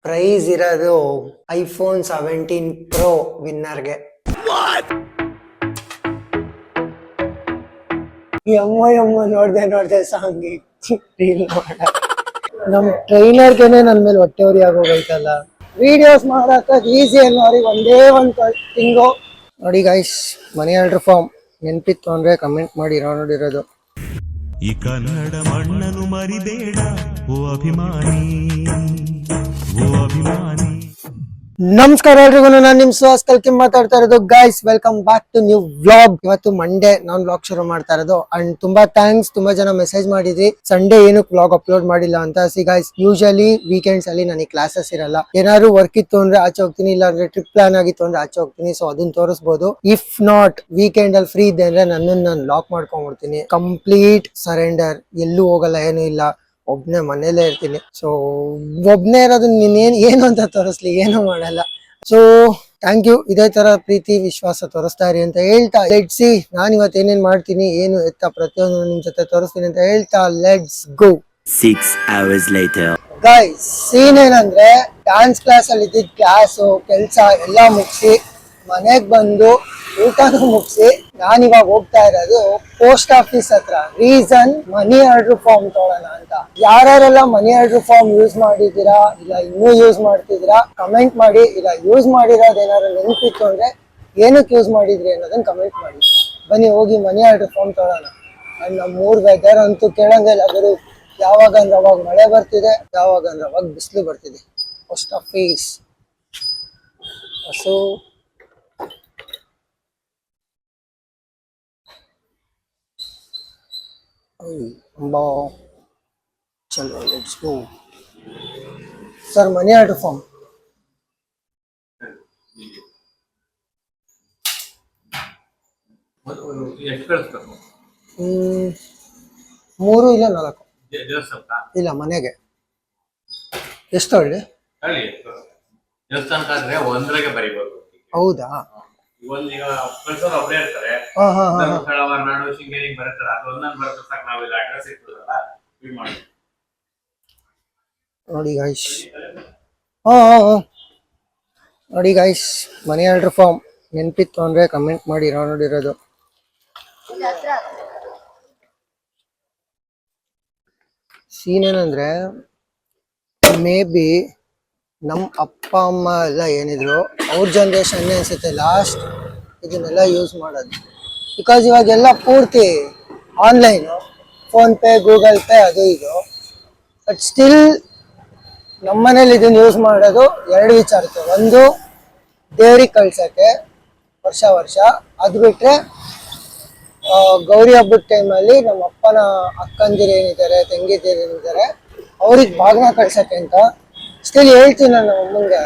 Price ಇರೋದು iPhone 17 Pro ವಿನ್ನರ್ಗೆ. ಯಮ್ಮ ನೋಡ್ದೆ song reel ಮಾಡ ನಮ್ ಟ್ರೈನರ್ಗೆನೆ ನನ್ ಮೇಲೆ ಹೊಟ್ಟೆವರಿ ಆಗೋಗೈತಲ್ಲ. ವಿಡಿಯೋಸ್ ಮಾಡಕ ಈಸಿ ಅನ್ನೋರಿಗೆ ಒಂದೇ ಒಂದು ತಿಂಗು ನೋಡಿ ಗೈಸ್. ಮನಿ ಆರ್ಡರ್ ಫಾರ್ಮ್ ನೆನ್ಪಿತ್ತು ಅಂದ್ರೆ ಕಮೆಂಟ್ ಮಾಡಿ ನೋಡಿರೋದು. ಈ ಕನ್ನಡ ಮಣ್ಣನ್ನು ಮರಿಬೇಡ ಓ ಅಭಿಮಾನಿ, ಓ ಅಭಿಮಾನಿ. ನಮಸ್ಕಾರ ಎಲ್ರಿಗೂ, ನಾನು ನಿಮ್ ಸುಹಾಸ್ ಕಲ್ಕಿ ಮಾತಾಡ್ತಾ ಇರೋದು. Guys welcome back to new vlog. ಇವತ್ತು ಮಂಡೇ ನಾನ್ ವ್ಲಾಗ್ ಶುರು ಮಾಡ್ತಾ ಇರೋದು. ಅಂಡ್ ತುಂಬಾ ಥ್ಯಾಂಕ್ಸ್, ತುಂಬಾ ಜನ ಮೆಸೇಜ್ ಮಾಡಿದ್ರಿ ಸಂಡೇ ಏನಕ್ಕೆ ವ್ಲಾಗ್ ಅಪ್ಲೋಡ್ ಮಾಡಿಲ್ಲ ಅಂತ. ಸಿ ಗೈಸ್, ಯೂಶಲಿ ವೀಕೆಂಡ್ಸ್ ಅಲ್ಲಿ ನನಗೆ ಕ್ಲಾಸಸ್ ಇರಲ್ಲ. ಏನಾದ್ರು ವರ್ಕ್ ಇತ್ತು ಅಂದ್ರೆ ಆಚೆ ಹೋಗ್ತೀನಿ, ಇಲ್ಲ ಅಂದ್ರೆ ಟ್ರಿಪ್ ಪ್ಲಾನ್ ಆಗಿತ್ತು ಅಂದ್ರೆ ಆಚೆ ಹೋಗ್ತೀನಿ. ಸೊ ಅದನ್ನ ತೋರಿಸಬಹುದು. ಇಫ್ ನಾಟ್ ವೀಕೆಂಡ್ ಅಲ್ಲಿ ಫ್ರೀ ಇದೆ ಅಂದ್ರೆ ನಾನು ಲಾಕ್ ಮಾಡ್ಕೊಂಡ್ಬಿಡ್ತೀನಿ. ಕಂಪ್ಲೀಟ್ ಸರೆಂಡರ್, ಎಲ್ಲೂ ಹೋಗಲ್ಲ, ಏನು ಇಲ್ಲ, ಒಬ್ನೇ ಮನೇಲೇ ಇರ್ತೀನಿ. ಸೊ ಒಬ್ನೇ ಇರೋದು ನೀನೇನ್ ಏನು ಅಂತ ತೋರಿಸ್ಲಿ, ಏನು ಮಾಡಲ್ಲ. ಸೊ ಥ್ಯಾಂಕ್ ಯು, ಇದೇ ತರ ಪ್ರೀತಿ ವಿಶ್ವಾಸ ತೋರಿಸ್ತಾ ಇರಿ ಅಂತ ಹೇಳ್ತಾ, ಲೆಟ್ಸ್ ಸಿ ನಾನು ಇವತ್ತು ಏನೇನ್ ಮಾಡ್ತೀನಿ, ಏನು ಎತ್ತ ಪ್ರತಿಯೊಂದು ನಿಮ್ ಜೊತೆ ತೋರಿಸ್ತೀನಿ ಅಂತ ಹೇಳ್ತಾ, let's go. 6 hours later. Guys, scene ಏನಂದ್ರೆ ಡ್ಯಾನ್ಸ್ ಕ್ಲಾಸ್ ಅಲ್ಲಿ ಇದ್ದಿದ್ ಕ್ಲಾಸು ಕೆಲ್ಸ ಎಲ್ಲ ಮುಗಿಸಿ ಮನೆಗ್ ಬಂದು ಊಟನೂ ಮುಗಿಸಿ ನಾನಿವಾಗ ಹೋಗ್ತಾ ಇರೋದು ಪೋಸ್ಟ್ ಆಫೀಸ್ ಹತ್ರ. ರೀಸನ್, ಮನಿ ಆರ್ಡರ್ ಫಾರ್ಮ್ ತಗೊಳ್ಳೋಣ ಅಂತ. ಯಾರ್ಯಾರೆಲ್ಲ ಮನಿ ಆರ್ಡರ್ ಫಾರ್ಮ್ ಯೂಸ್ ಮಾಡಿದ್ದೀರಾ, ಇಲ್ಲ ಇನ್ನೂ ಯೂಸ್ ಮಾಡ್ತಿದ್ದೀರಾ ಕಮೆಂಟ್ ಮಾಡಿ. ಇಲ್ಲ ಯೂಸ್ ಮಾಡಿರೋದು ಏನಾದ್ರು ನೆನಪಿತ್ತು ಅಂದ್ರೆ ಏನಕ್ಕೆ ಯೂಸ್ ಮಾಡಿದ್ರಿ ಅನ್ನೋದನ್ನ ಕಮೆಂಟ್ ಮಾಡಿ. ಬನ್ನಿ ಹೋಗಿ ಮನಿ ಆರ್ಡರ್ ಫಾರ್ಮ್ ತಗೊಳ್ಳೋಣ. ಅಂಡ್ ನಮ್ಮೂರ್ ವೆದರ್ ಅಂತೂ ಕೇಳಂಗಿಲ್ಲ ಗುರು. ಯಾವಾಗ ಅಂದ್ರೆ ಅವಾಗ ಮಳೆ ಬರ್ತಿದೆ, ಯಾವಾಗ ಅಂದ್ರೆ ಅವಾಗ ಬಿಸಿಲು ಬರ್ತಿದೆ. ಪೋಸ್ಟ್ ಆಫೀಸ್ ಸೊ ಚಲೋ let's go. Sir, money order form. ಮೂರು ಇಲ್ಲ 4 ಇಲ್ಲ ಮನೆಗೆ. ಎಷ್ಟು ಹೇಳಿ? ಹೌದಾ? ನೋಡಿ ಗೈಸ್, ನೋಡಿ ಗೈಸ್, ಮನಿ ಆರ್ಡರ್ ಫಾರ್ಮ್ ನೆನ್ಪಿತ್ತು ಅಂದ್ರೆ ಕಮೆಂಟ್ ಮಾಡಿ ನೋಡಿರೋದು. ಸೀನ್ ಏನಂದ್ರೆ, ಮೇ ಬಿ ನಮ್ಮ ಅಪ್ಪ ಅಮ್ಮ ಎಲ್ಲ ಏನಿದ್ರು ಅವ್ರ ಜನ್ರೇಷನ್ ಅನ್ಸುತ್ತೆ ಲಾಸ್ಟ್ ಇದನ್ನೆಲ್ಲ ಯೂಸ್ ಮಾಡೋದು. ಬಿಕಾಸ್ ಇವಾಗೆಲ್ಲ ಪೂರ್ತಿ online, phone pay, Google pay, ಅದು ಇದು. ಬಟ್ ಸ್ಟಿಲ್ ನಮ್ಮನೇಲಿ ಇದನ್ನ ಯೂಸ್ ಮಾಡೋದು ಎರಡು ವಿಚಾರಕ್ಕೆ. ಒಂದು, ದೇವ್ರಿಗೆ ಕಳ್ಸಕ್ಕೆ ವರ್ಷ. ಅದು ಬಿಟ್ರೆ ಗೌರಿ ಹಬ್ಬದ ಟೈಮಲ್ಲಿ ನಮ್ಮ ಅಪ್ಪನ ಅಕ್ಕಂದಿರು ಏನಿದ್ದಾರೆ, ತಂಗಿದಿರು ಏನಿದ್ದಾರೆ, ಅವ್ರಿಗೆ ಭಾಗನ ಕಳ್ಸಕ್ಕೆ ಅಂತ. ಸ್ಟಿಲ್ ಹೇಳ್ತೀನಿ ನಾನು ಅಮ್ಮಂಗೆ,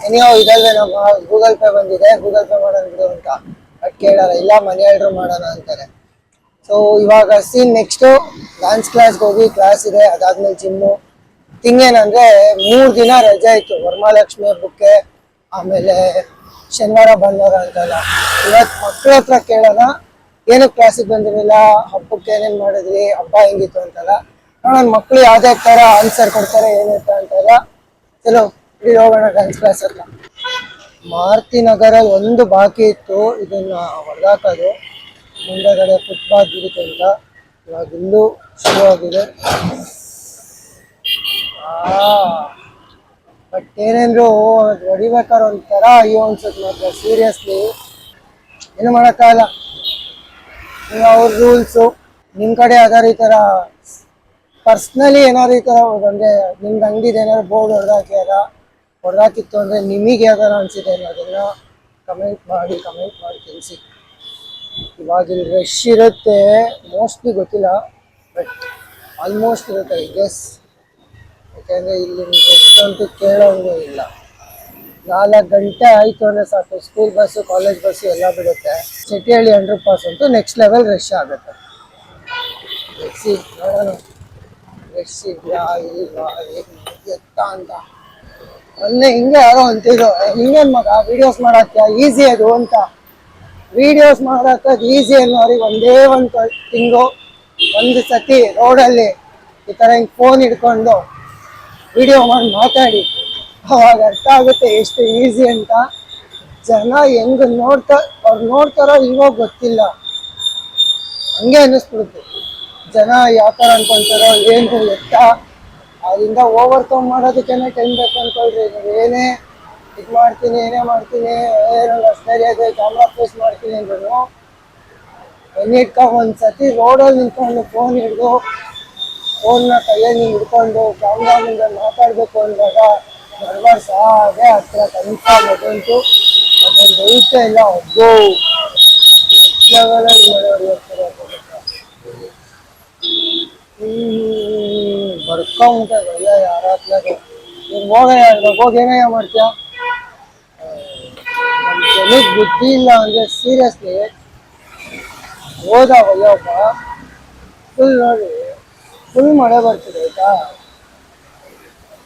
ಏನೋ ಇದಲ್ವೇ ನಮ್ಮ ಗೂಗಲ್ ಪೇ ಬಂದಿದೆ, ಗೂಗಲ್ ಪೇ ಮಾಡೋಣ ಬಿಡು ಅಂತ. ಬಟ್ ಕೇಳಲ್ಲ, ಇಲ್ಲ ಮನಿ ಆರ್ಡರ್ ಮಾಡೋಣ ಅಂತಾರೆ. ಸೊ ಇವಾಗ ಸೀನ್ ನೆಕ್ಸ್ಟು ಡ್ಯಾನ್ಸ್ ಕ್ಲಾಸ್ಗೆ ಹೋಗಿ ಕ್ಲಾಸ್ ಇದೆ, ಅದಾದ್ಮೇಲೆ ಜಿಮ್ಮು. ಥಿಂಗ್ ಏನಂದ್ರೆ 3 ದಿನ ರಜೆ ಇತ್ತು, ವರಮಹಾಲಕ್ಷ್ಮಿ ಹಬ್ಬಕ್ಕೆ, ಆಮೇಲೆ ಶನಿವಾರ ಭಾನುವಾರ ಅಂತಲ್ಲ. ಇವತ್ತು ಮಕ್ಳ ಹತ್ರ ಕೇಳೋಣ, ಏನಕ್ಕೆ ಕ್ಲಾಸಿಗೆ ಬಂದಿರಲಿಲ್ಲ, ಹಬ್ಬಕ್ಕೆ ಏನೇನು ಮಾಡಿದ್ರಿ, ಹಬ್ಬ ಹೆಂಗಿತ್ತು ಅಂತಲ್ಲ. ನೋಡೋಣ ಮಕ್ಳು ಯಾವ್ದೇ ತರ ಆನ್ಸರ್ ಕೊಡ್ತಾರೆ ಏನಿತ್ತು ಅಂತಲ್ಲ. ಚಲೋ ಇಲ್ಲಿ ಹೋಗೋಣ ಡ್ಯಾನ್ಸ್ ಕ್ಲಾಸ್ ಹತ್ರ. ಮಾರುತಿ ನಗರ ಒಂದು ಬಾಕಿ ಇತ್ತು, ಇದನ್ನ ಹೊಡೆದಾಕೋದು. ಮುಂದೆಗಡೆ ಫುಟ್ಪಾತ್ ಇರುತ್ತೆ ಅಂತ. ಇವಾಗ ಇಲ್ಲೂ ಶುರುವಾಗಿದೆ. ಬಟ್ ಏನೇಂದ್ರು ಹೊಡಿಬೇಕಾದ್ರೆ ಒಂಥರ ಅಯ್ಯೋ ಅನ್ಸುತ್ತೆ ಮಾತ್ರ. ಸೀರಿಯಸ್ಲಿ ಏನು ಮಾಡೋಕ್ಕಾಗಲ್ಲ, ಅವ್ರ ರೂಲ್ಸು. ನಿಮ್ಮ ಕಡೆ ಯಾವ್ದಾರು ಈ ಥರ ಪರ್ಸ್ನಲಿ ಏನಾದ್ರು ಈ ಥರ ಅಂದರೆ ನಿಮ್ಗೆ ಅಂಗಡಿದು ಏನಾದ್ರು ಬೋರ್ಡ್ ಹೊಡೆದಾಕಿತ್ತು ಅಂದರೆ ನಿಮಗೆ ಯಾವ್ದಾರು ಅನಿಸಿದೆ ಅನ್ನೋದನ್ನ ಕಮೆಂಟ್ ಮಾಡಿ ತಿಳಿಸಿ. ಇವಾಗ ಇಲ್ಲಿ ರಶ್ ಇರುತ್ತೆ, ಮೋಸ್ಟ್ಲಿ ಗೊತ್ತಿಲ್ಲ, ಬಟ್ ಆಲ್ಮೋಸ್ಟ್ ಇರುತ್ತೆ ಐ ಗೆಸ್. ಯಾಕೆಂದರೆ ಇಲ್ಲಿ ರಶ್ ಅಂತೂ ಕೇಳೋಂಗೂ ಇಲ್ಲ. 4 ಗಂಟೆ ಆಯಿತು ಅಂದರೆ ಸಾಕು, ಸ್ಕೂಲ್ ಬಸ್ಸು, ಕಾಲೇಜ್ ಬಸ್ಸು ಎಲ್ಲ ಬಿಡುತ್ತೆ. ಚೆಟ್ಟಿಹಳ್ಳಿ ಅಂಡರ್ ಪಾಸ್ ಅಂತೂ ನೆಕ್ಸ್ಟ್ ಲೆವೆಲ್ ರಶ್ ಆಗುತ್ತೆ. ನೋಡೋಣ ರಶ್ ಇದೆಯಾ ಇಲ್ವಾ ಎತ್ತ ಅಂತ. ಮೊನ್ನೆ ಹಿಂಗೆ ಯಾರೋ ಅಂತಿದ್ರು, ಹಿಂಗೇನು ಮಗ ವೀಡಿಯೋಸ್ ಮಾಡಕ್ಕೆ ಈಸಿ ಅದು ಅಂತ. ವೀಡಿಯೋಸ್ ಮಾಡಕ್ಕೆ ಈಸಿ ಅನ್ನೋರಿಗೆ ಒಂದೇ ಒಂದು ತಿಂಗು ಒಂದು ಸತಿ ರೋಡಲ್ಲಿ ಈ ಥರ ಹಿಂಗೆ ಫೋನ್ ಹಿಡ್ಕೊಂಡು ವಿಡಿಯೋ ಮಾಡಿ ಮಾತಾಡಿ ಅವಾಗ ಅರ್ಥ ಆಗುತ್ತೆ ಎಷ್ಟು ಈಸಿ ಅಂತ. ಜನ ಹೆಂಗ್ ಅವ್ರು ನೋಡ್ತಾರೋ ಇಲ್ವೋ ಗೊತ್ತಿಲ್ಲ, ಹಂಗೆ ಅನ್ನಿಸ್ಬಿಡುತ್ತೆ. ಜನ ಯಾವ ಥರ ಅನ್ಕೊಂತಾರೋ ಏನು ಎತ್ತ, ಅದರಿಂದ ಓವರ್ಕಮ್ ಮಾಡೋದಕ್ಕೇನೆ ಟೈಮ್ ಬೇಕು ಅನ್ಕೊಳ್ರಿ. ನೀವು ಏನೇ ಏನೇ ಮಾಡ್ತೀನಿ ಏನೋ ಸರಿಯಾಗಿ ಕ್ಯಾಮ್ರಾ ಫೇಸ್ ಮಾಡ್ತೀನಿ ಅಂದ್ರೂ ಒಂದ್ಸತಿ ರೋಡಲ್ಲಿ ನಿಂತ್ಕೊಂಡು ಫೋನ್ ಹಿಡಿದು ಫೋನ್ನ ಕೈಯಲ್ಲಿ ಹಿಡ್ಕೊಂಡು ಕ್ಯಾಮ್ರಾ ಮುಂದೆ ಮಾತಾಡಬೇಕು ಅಂದಾಗ ನರ್ವಸ್ ಹಾಗೆ ಹತ್ರ ಕನ್ಫರ್ಮ್ ಅದಂತೂ ಅದೊಂದು ದಯವಿಟ್ಟು ಇಲ್ಲ. ಒಬ್ಬ ಲೆವೆಲಲ್ಲಿ ಮಾಡೋರು ಇರ್ತಾರೆ. ಬರ್ಕೊಂಬಿಟ್ಟಲ್ಲ ಯಾರ ಹತ್ಲಾಗ ನೀನು ಹೋಗಿ ಏನಯ್ಯ ಮಾಡ್ತೀಯ. ನಮ್ಮ ಜನಕ್ಕೆ ಬುದ್ಧಿ ಇಲ್ಲ ಅಂದರೆ ಸೀರಿಯಸ್ಲಿ ಹೋದಾಗ ಒಬ್ಬ ಫುಲ್ ನೋಡಿ ಫುಲ್ ಮಳೆ ಬರ್ತಿದೆ ಆಯ್ತಾ,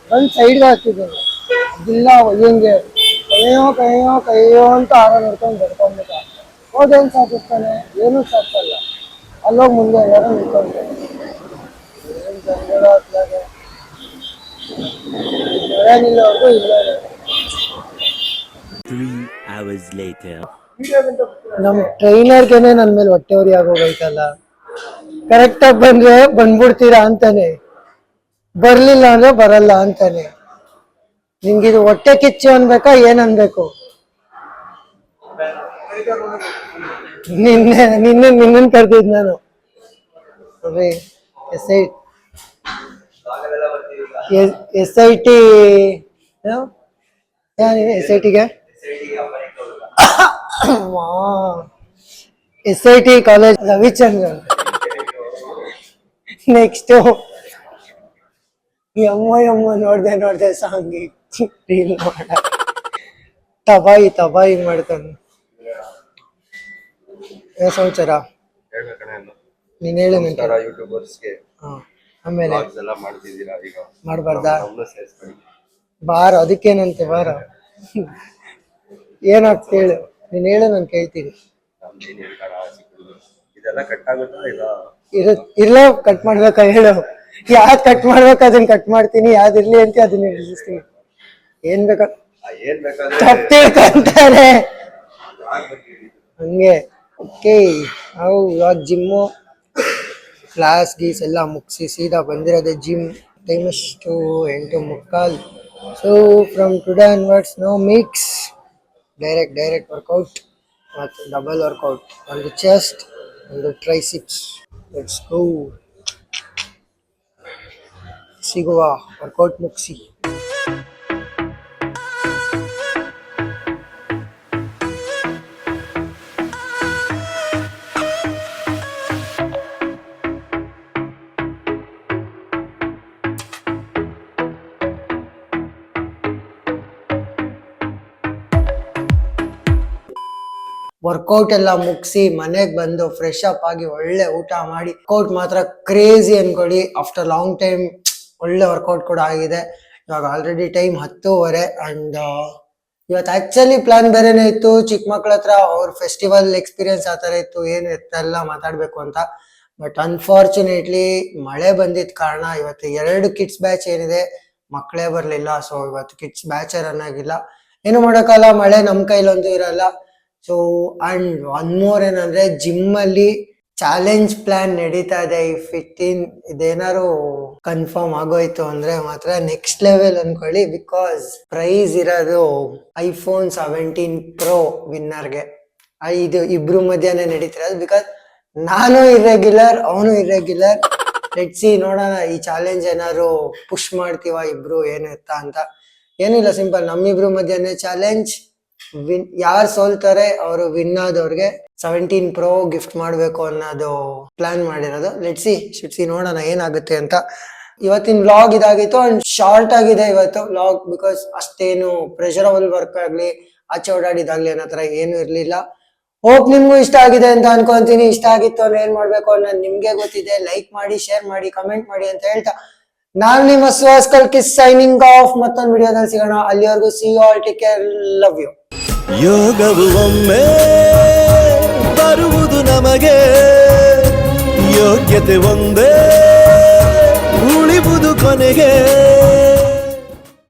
ಬಂದು ಸೈಡ್ಗೆ ಹಾಕ್ತಿದ್ದೀನಿ ಅದಿಲ್ಲ ಒಯ್ಯಂಗೆ ಕೈಯೋ ಅಂತ ಆರ ನೋಡ್ಕೊಂಡು ಬರ್ಕೊಂಡ್ಬಿಟ್ಟ. ಹೋದೇನು ಸಾಧಿಸ್ತಾನೆ, ಏನೂ ಸಾಧಿಸಲ್ಲ. ಅಲ್ಲೋಗಿ ಮುಂದೆ ಎಲ್ಲರೂ ನಿಂತ್ಕೊಂಡೆ ಏನು ಜನಗಳು ಹತ್ಲಾಗೆ ಮಳೆ ನಿಲ್ಲೋರ್ಗೂ ಇಲ್ಲ. 3 hours later. ನಮ್ಮ ಟ್ರೈನರ್ಗೆನೆ ನನ್ನ ಮೇಲೆ ಹೊಟ್ಟೆವರಿ ಆಗೋಗೈತಲ್ಲ. ಕರೆಕ್ಟಾಗಿ ಬಂದ್ರೆ ಬಂದ್ಬಿಡ್ತೀರಾ ಅಂತಾನೆ, ಬರ್ಲಿಲ್ಲ ಅಂದ್ರೆ ಬರಲ್ಲ ಅಂತಾನೆ. ನಿಂಗಿದು ಹೊಟ್ಟೆ ಕಿಚ್ಚು ಅನ್ಬೇಕಾ ಏನ್ ಅನ್ಬೇಕು? ನಿನ್ನ ಕರ್ದಿದ್ ನಾನು SIT SITಗೆ SIT ಕಾಲೇಜ್ ರವಿಚಂದ್ರನ್. ನೆಕ್ಸ್ಟ್ ಯಮ್ಮ ನೋಡ್ದೆ ಸಾಂಗ್ ರೀಲ್ ಮಾಡ ತಬಾಯಿ ಮಾಡ್ತಾನೆ. ಸಂಚಾರ ನೀನ್ ಹೇಳು. ಆಮೇಲೆ ಮಾಡ್ಬಾರ್ದಾ? ಬಾರ ಅದಕ್ಕೇನಂತೆ ಬಾರ. ಏನಾಗ್ತ ಹೇಳು, ನೀನ್ ಹೇಳು ನಾನು ಕೇಳ್ತೀನಿ. ಇಲ್ಲ ಕಟ್ ಮಾಡ್ಬೇಕಾ ಹೇಳು. ಯಾವ್ದು ಕಟ್ ಮಾಡ್ಬೇಕು ಅದನ್ನ ಕಟ್ ಮಾಡ್ತೀನಿ, ಯಾವ್ದು ಇರ್ಲಿ ಅಂತ ಅದನ್ನ ನಿಲ್ಲಿಸ್ತೀನಿ. ಏನ್ ಬೇಕಾ ತಪ್ಪಿಳ್ಕೊಂತಾರೆ ಹಂಗೆ. ಓಕೆ, ನಾವು ಇವಾಗ ಜಿಮ್ಮು ಕ್ಲಾಸ್ ಗೀಸ್ ಎಲ್ಲ ಮುಗಿಸಿ ಸೀದಾ ಬಂದಿರೋದೆ ಜಿಮ್. ಟೈಮ್ ಎಷ್ಟು 8:45. So from today onwards no mix, direct workout ಮತ್ತು ಡಬಲ್ ವರ್ಕೌಟ್. ಒಂದು ಚೆಸ್ಟ್, ಒಂದು ಟ್ರೈಸಿಪ್ಸ್. Let's go. ಸಿಗುವ ವರ್ಕೌಟ್ ಮುಗಿಸಿ. ವರ್ಕೌಟ್ ಎಲ್ಲ ಮುಗಿಸಿ ಮನೆಗೆ ಬಂದು ಫ್ರೆಶ್ ಅಪ್ ಆಗಿ ಒಳ್ಳೆ ಊಟ ಮಾಡಿ ವರ್ಕೌಟ್ ಮಾತ್ರ ಕ್ರೇಜಿ ಅನ್ಕೊಳ್ಳಿ. ಆಫ್ಟರ್ ಲಾಂಗ್ ಟೈಮ್ ಒಳ್ಳೆ ವರ್ಕೌಟ್ ಕೂಡ ಆಗಿದೆ. ಇವಾಗ ಆಲ್ರೆಡಿ ಟೈಮ್ 10:30 ಅಂಡ್ ಇವತ್ತು ಆಕ್ಚುಲಿ ಪ್ಲಾನ್ ಬೇರೆನೇ ಇತ್ತು. ಚಿಕ್ಕ ಮಕ್ಳ ಹತ್ರ ಅವ್ರ ಫೆಸ್ಟಿವಲ್ ಎಕ್ಸ್ಪೀರಿಯನ್ಸ್ ಆ ಥರ ಇತ್ತು, ಏನು ಎಲ್ಲ ಮಾತಾಡ್ಬೇಕು ಅಂತ. ಬಟ್ ಅನ್ಫಾರ್ಚುನೇಟ್ಲಿ ಮಳೆ ಬಂದಿದ್ದ ಕಾರಣ ಇವತ್ತು 2 ಕಿಡ್ಸ್ ಬ್ಯಾಚ್ ಏನಿದೆ ಮಕ್ಕಳೇ ಬರಲಿಲ್ಲ. ಸೊ ಇವತ್ತು ಕಿಡ್ಸ್ ಬ್ಯಾಚ್ ರನ್ ಆಗಿಲ್ಲ, ಏನು ಮಾಡೋಕ್ಕಲ್ಲ, ಮಳೆ ನಮ್ಮ ಕೈಲೊಂದು ಇರಲ್ಲ. ಸೊ ಅಂಡ್ ಒನ್ ಮೋರ್ ಏನಂದ್ರೆ ಜಿಮ್ ಅಲ್ಲಿ ಚಾಲೆಂಜ್ ಪ್ಲಾನ್ ನಡೀತಾ ಇದೆ. ಇದೇನಾರು ಕನ್ಫರ್ಮ್ ಆಗೋಯ್ತು ಅಂದ್ರೆ ಮಾತ್ರ ನೆಕ್ಸ್ಟ್ ಲೆವೆಲ್ ಅನ್ಕೊಳ್ಳಿ. ಬಿಕಾಸ್ ಪ್ರೈಸ್ ಇರೋದು iPhone 17 Pro ವಿನ್ನರ್ಗೆ. ಇದು ಇಬ್ರು ಮಧ್ಯಾಹ್ನ ನಡೀತಿರೋದು. ಬಿಕಾಸ್ ನಾನು ಇರ್ರೆಗ್ಯುಲರ್, ಅವನು ಇರ್ರೆಗ್ಯುಲರ್. ಲೆಟ್ಸ್ ಸಿ, ನೋಡೋಣ ಈ ಚಾಲೆಂಜ್ ಏನಾದ್ರು ಪುಷ್ ಮಾಡ್ತೀವ ಇಬ್ರು ಏನು ಎತ್ತ ಅಂತ. ಏನಿಲ್ಲ, ಸಿಂಪಲ್, ನಮ್ಮಿಬ್ರು ಮಧ್ಯಾಹ್ನ ಚಾಲೆಂಜ್. ಯಾರು ಸೋಲ್ತಾರೆ ಅವರು ವಿನ್ ಆದವ್ರಿಗೆ 17 Pro ಗಿಫ್ಟ್ ಮಾಡ್ಬೇಕು ಅನ್ನೋದು ಪ್ಲಾನ್ ಮಾಡಿರೋದು. ಲೆಟ್ಸ್ ಸಿ ನೋಡೋಣ ಏನಾಗುತ್ತೆ ಅಂತ. ಇವತ್ತಿನ ವ್ಲಾಗ್ ಇದಾಗಿತ್ತು ಅಂಡ್ ಶಾರ್ಟ್ ಆಗಿದೆ ಇವತ್ತು ವ್ಲಾಗ್. ಬಿಕಾಸ್ ಅಷ್ಟೇನು ಪ್ರೆಷರಬಲ್ ವರ್ಕ್ ಆಗ್ಲಿ, ಆಚೆ ಓಡಾಡಿದಾಗ್ಲಿ ಅನ್ನೋ ತರ ಏನು ಇರ್ಲಿಲ್ಲ. ಹೋಪ್ ನಿಮ್ಗೂ ಇಷ್ಟ ಆಗಿದೆ ಅಂತ ಅನ್ಕೊಂತೀನಿ. ಇಷ್ಟ ಆಗಿತ್ತು ಅಂದ್ರೆ ಏನ್ ಮಾಡ್ಬೇಕು ಅನ್ನೋದು ನಿಮ್ಗೆ ಗೊತ್ತಿದೆ. ಲೈಕ್ ಮಾಡಿ, ಶೇರ್ ಮಾಡಿ, ಕಮೆಂಟ್ ಮಾಡಿ ಅಂತ ಹೇಳ್ತಾ ನಾನು ನಿಮ್ಮ ಸುಹಾಸ್ ಕಲ್ಕಿಸ್ ಸೈನಿಂಗ್ ಆಫ್. ಮತ್ತೊಂದು ವಿಡಿಯೋದಲ್ಲಿ ಸಿಗೋಣ. ಅಲ್ಲಿವರೆಗೂ see you all, take care, love you. ಯೋಗವು ಒಮ್ಮೆ ಬರುವುದು ನಮಗೆ, ಯೋಗ್ಯತೆ ಒಂದೇ ಉಳಿವುದು ಕೊನೆಗೆ.